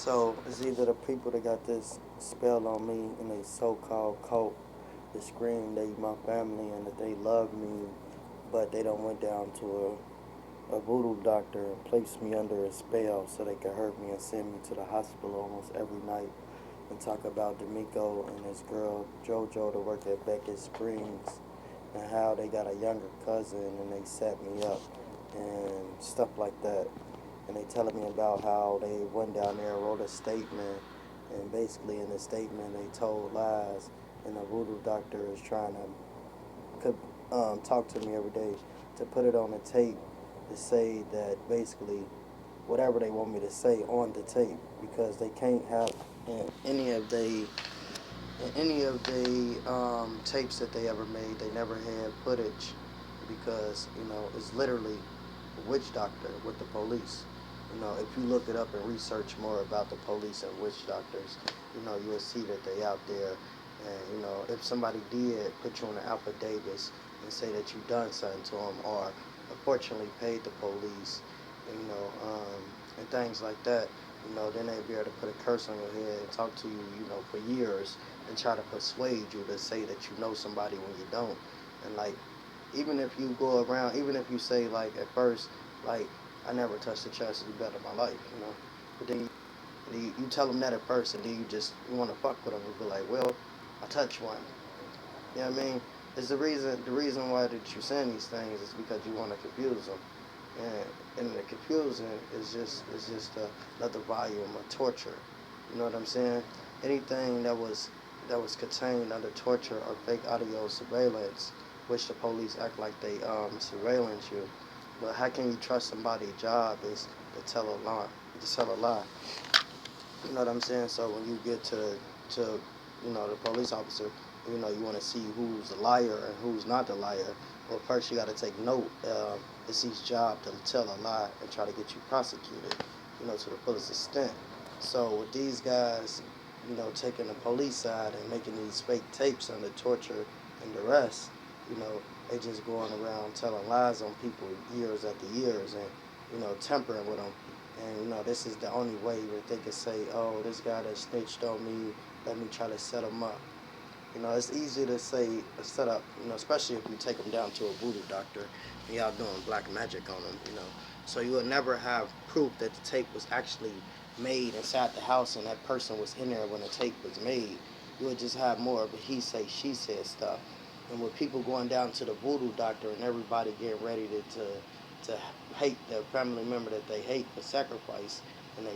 So it's either the people that got this spell on me and they so-called cult that scream they my family and that they love me, but they don't went down to a voodoo doctor and placed me under a spell so they could hurt me and send me to the hospital almost every night and talk about D'Amico and his girl JoJo to work at Beckett Springs and how they got a younger cousin and they set me up and stuff like that. And they telling me about how they went down there and wrote a statement, and basically in the statement they told lies, and the voodoo doctor is trying to talk to me every day to put it on the tape to say that basically whatever they want me to say on the tape because they can't have in any of the tapes that they ever made. They never had footage because it's literally a witch doctor with the police. If you look it up and research more about the police and witch doctors, you'll see that they out there. And if somebody did put you on the Alpha Davis and say that you done something to them, or unfortunately paid the police, and things like that, then they'd be able to put a curse on your head and talk to you, for years and try to persuade you to say that you know somebody when you don't. And like, even if you go around, even if you say like at first, like, I never touched a chastity belt in my life, but then you tell them that at first, and then you want to fuck with them and be like, well, I touched one. You know what I mean? It's the reason why that you're saying these things is because you want to confuse them, and the confusing is just another volume of torture. You know what I'm saying? Anything that was contained under torture or fake audio surveillance, which the police act like they surveillance you. But how can you trust somebody's job is to tell a lie? To tell a lie. You know what I'm saying? So when you get to the police officer, you want to see who's the liar and who's not the liar. Well, first you got to take note. It's his job to tell a lie and try to get you prosecuted, to the fullest extent. So with these guys, taking the police side and making these fake tapes under torture and duress, they just going around telling lies on people years after years and, tampering with them. And, this is the only way that they can say, oh, this guy that snitched on me, let me try to set him up. It's easy to say a setup, especially if you take them down to a voodoo doctor and y'all doing black magic on them, So you will never have proof that the tape was actually made inside the house and that person was in there when the tape was made. You would just have more of a he say, she said stuff. And with people going down to the voodoo doctor and everybody getting ready to hate their family member that they hate for sacrifice, and they